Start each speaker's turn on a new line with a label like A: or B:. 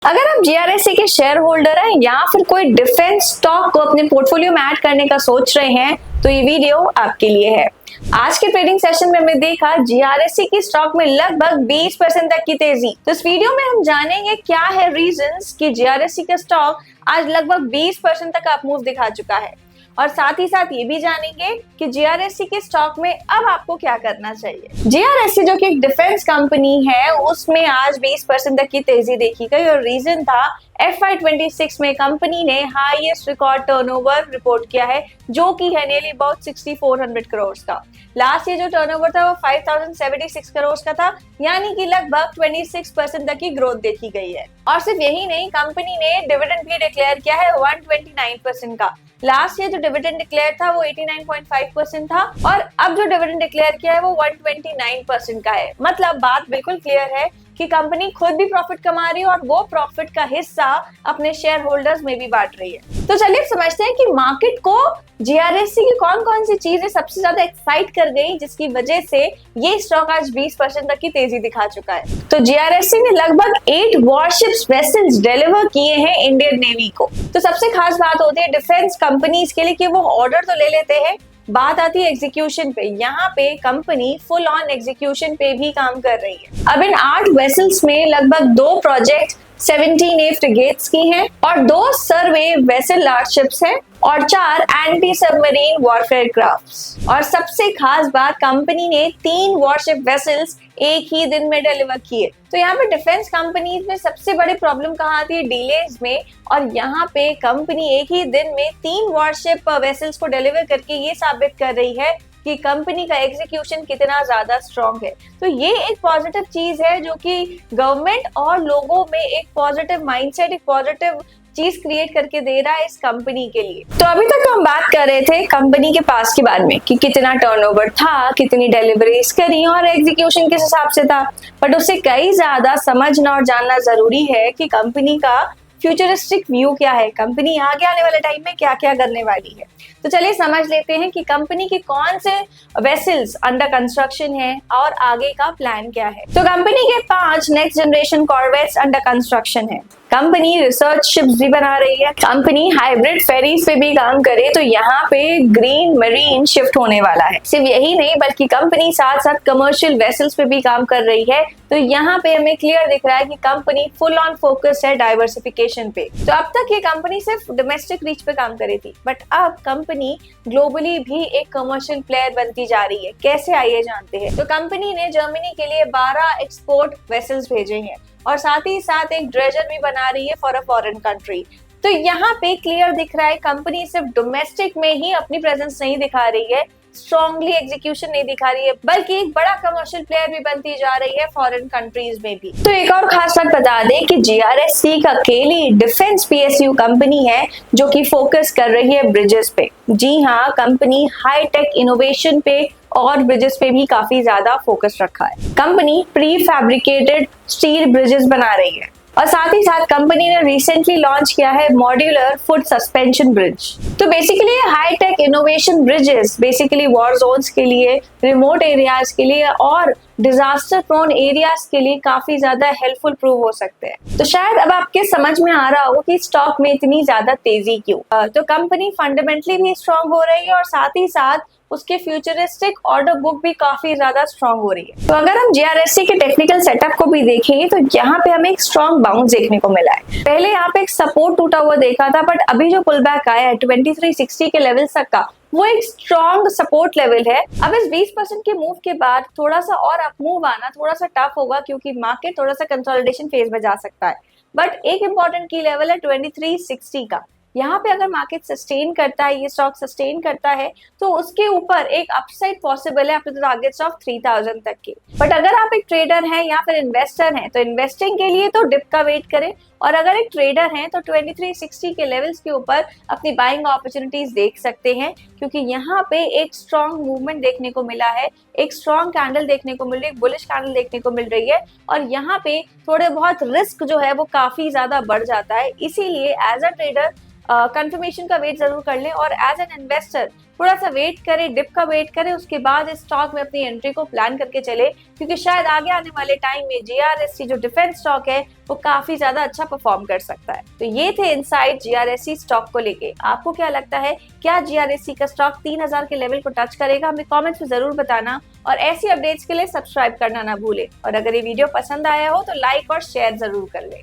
A: अगर आप जीआरएससी के शेयर होल्डर हैं या फिर कोई डिफेंस स्टॉक को अपने पोर्टफोलियो में ऐड करने का सोच रहे हैं तो ये वीडियो आपके लिए है। आज के ट्रेडिंग सेशन में हमने देखा जीआरएससी की स्टॉक में लगभग 20% तक की तेजी। तो इस वीडियो में हम जानेंगे क्या है रीजंस कि जीआरएससी का स्टॉक आज लगभग 20% तक अप मूव दिखा चुका है, और साथ ही साथ ये भी जानेंगे कि जीआरएससी के स्टॉक में अब आपको क्या करना चाहिए। जीआरएससी जो कि एक डिफेंस कंपनी है, उसमें आज 20% तक की तेजी देखी गई और रीजन था FY26 में कंपनी ने हाईएस्ट रिकॉर्ड टर्नओवर रिपोर्ट किया है, जो कि है नियरली अबाउट 6400 करोड़ का। लास्ट ईयर जो टर्नओवर था वो 5076 करोड़ का था, यानी कि लगभग 26% तक की ग्रोथ देखी गई है। और सिर्फ यही नहीं, कंपनी ने डिविडेंड भी डिक्लेयर किया है 129% का। लास्ट ईयर जो डिविडेंड डिक्लेयर था वो 89.5% था, और अब जो डिविडेंड डिक्लेयर किया है वो 129% का है। मतलब बात बिल्कुल क्लियर है कि कंपनी खुद भी प्रॉफिट कमा रही है और वो प्रॉफिट का हिस्सा अपने शेयर होल्डर्स में भी बांट रही है। तो चलिए समझते हैं कि मार्केट को जीआरएससी की कौन कौन सी चीजें सबसे ज्यादा एक्साइट कर गई, जिसकी वजह से ये स्टॉक आज 20% तक की तेजी दिखा चुका है। तो जीआरएससी ने लगभग 8 वॉरशिप्स वेसल्स डिलीवर किए हैं इंडियन नेवी को। तो सबसे खास बात होती है डिफेंस कंपनीज के लिए कि वो ऑर्डर तो ले लेते हैं, बात आती है एग्जीक्यूशन पे। यहाँ पे कंपनी फुल ऑन एग्जीक्यूशन पे भी काम कर रही है। अब इन 8 वेसल्स में लगभग 2 प्रोजेक्ट 17A फ्रिगेट्स की हैं और 2 सर्वे वेसल लार्जशिप्स हैं और 4 एंटी सबमरीन वॉरफेयर क्राफ्ट्स। और सबसे खास बात, कंपनी ने 3 वॉरशिप वेसल्स एक ही दिन में डिलीवर किए। तो यहाँ पे डिफेंस कंपनीज में सबसे बड़ी प्रॉब्लम कहाँ आती है? डिलेज में। और यहाँ पे कंपनी एक ही दिन में 3 वॉरशिप वेसल्स को डिलीवर करके ये साबित कर रही है कि कंपनी का एग्जीक्यूशन कितना ज्यादा स्ट्रॉन्ग है। तो ये एक पॉजिटिव चीज है जो कि गवर्नमेंट और लोगों में एक पॉजिटिव माइंडसेट, एक पॉजिटिव चीज क्रिएट करके दे रहा है इस कंपनी के लिए। तो अभी तक हम बात कर रहे थे कंपनी के पास के बारे में कि कितना टर्नओवर था, कितनी डिलीवरीज करी और एग्जीक्यूशन किस हिसाब से था। बट उससे कई ज्यादा समझना और जानना जरूरी है कि कंपनी का फ्यूचरिस्टिक व्यू क्या है, कंपनी आगे आने वाले टाइम में क्या क्या करने वाली है। तो चलिए समझ लेते हैं कि कंपनी के कौन से वेसल्स अंडर कंस्ट्रक्शन है और आगे का प्लान क्या है। तो कंपनी के 5 next generation corvettes under construction है। कंपनी रिसर्च शिप्स भी बना रही है। कंपनी हाइब्रिड फेरीज पे भी काम करे तो यहाँ पे ग्रीन मरीन शिफ्ट होने वाला है। सिर्फ यही नहीं, बल्कि कंपनी साथ साथ कमर्शियल वेसल्स पे भी काम कर रही है। तो यहाँ पे हमें क्लियर दिख रहा है कि कंपनी फुल ऑन फोकस है डाइवर्सिफिकेशन पे। तो अब तक ये कंपनी सिर्फ डोमेस्टिक रीच पे काम कर रही थी, बट अब कंपनी ग्लोबली भी एक कमर्शियल प्लेयर बनती जा रही है। कैसे, आइए जानते हैं। तो कंपनी ने जर्मनी के लिए 12 एक्सपोर्ट वेसल्स भेजे हैं और साथ ही साथ एक ड्रेजर भी बना रही है फॉर अ फॉरेन कंट्री। तो यहाँ पे क्लियर दिख रहा है कंपनी सिर्फ डोमेस्टिक में ही अपनी प्रेजेंस नहीं दिखा रही है, स्ट्रॉन्गली एग्जीक्यूशन नहीं दिखा रही है, बल्कि एक बड़ा कमर्शियल प्लेयर भी बनती जा रही है फॉरेन कंट्रीज में भी। तो एक और खास बात बता दें कि जीआरएससी का अकेली डिफेंस पीएसयू कंपनी है जो कि फोकस कर रही है ब्रिजेस पे। जी हाँ, कंपनी हाई टेक इनोवेशन पे और ब्रिजेस पे भी काफी ज्यादा फोकस रखा है। Company pre fabricated steel bridges बना रही है और साथ ही साथ कंपनी ने रिसेंटली लॉन्च किया है मॉड्यूलर फुट सस्पेंशन ब्रिज। तो basically high tech innovation bridges basically war zones के लिए, रिमोट एरियाज के लिए और डिजास्टर प्रोन एरियाज के लिए काफी ज्यादा हेल्पफुल प्रूव हो सकते हैं। तो शायद अब आपके समझ में आ रहा हो कि स्टॉक में इतनी ज्यादा तेजी क्यों। तो कंपनी फंडामेंटली भी स्ट्रॉन्ग हो रही है और साथ ही साथ उसके फ्यूचरिस्टिक ऑर्डर बुक भी काफी ज्यादा स्ट्रॉन्ग हो रही है। तो अगर हम जीआरएससी के टेक्निकल सेटअप को भी देखेंगे तो यहाँ पे हमें एक स्ट्रॉन्ग बाउंस देखने को मिला है। पहले यहाँ पे एक सपोर्ट टूटा हुआ देखा था, बट अभी जो पुल बैक आया है 2360 के लेवल तक का, वो एक स्ट्रॉन्ग सपोर्ट लेवल है। अब इस 20% के मूव के बाद थोड़ा सा और अप मूव आना थोड़ा सा टफ होगा, क्योंकि मार्केट थोड़ा सा कंसोलिडेशन फेज में जा सकता है। बट एक इंपॉर्टेंट की लेवल है 2360 का। यहाँ पे अगर मार्केट सस्टेन करता है, ये स्टॉक सस्टेन करता है, तो उसके ऊपर एक अपसाइड पॉसिबल है अपने टारगेट्स ऑफ 3000 तक के। बट अगर आप एक ट्रेडर हैं या फिर इन्वेस्टर हैं तो इन्वेस्टिंग के लिए तो डिप का वेट करें, और अगर एक ट्रेडर हैं तो 2360 के लेवल्स के ऊपर अपनी बाइंग अपॉर्चुनिटीज देख सकते हैं, क्योंकि यहाँ पे एक स्ट्रॉन्ग मूवमेंट देखने को मिला है, एक स्ट्रॉन्ग कैंडल देखने को मिल रही है, बुलिश कैंडल देखने को मिल रही है, और यहाँ पे थोड़े बहुत रिस्क जो है वो काफी ज्यादा बढ़ जाता है। इसीलिए एज अ ट्रेडर कंफर्मेशन का वेट जरूर कर लें और एज एन इन्वेस्टर थोड़ा सा वेट करें, डिप का वेट करें, उसके बाद इस स्टॉक में अपनी एंट्री को प्लान करके चले, क्योंकि शायद आगे आने वाले टाइम में जीआरएससी जो डिफेंस स्टॉक है वो काफी ज्यादा अच्छा परफॉर्म कर सकता है। तो ये थे इनसाइट जीआरएससी स्टॉक को लेके। आपको क्या लगता है, क्या जीआरएससी का स्टॉक 3000 के लेवल को टच करेगा? हमें कमेंट्स में जरूर बताना और ऐसी अपडेट्स के लिए सब्सक्राइब करना ना भूलें। और अगर ये वीडियो पसंद आया हो तो लाइक और शेयर जरूर कर लें।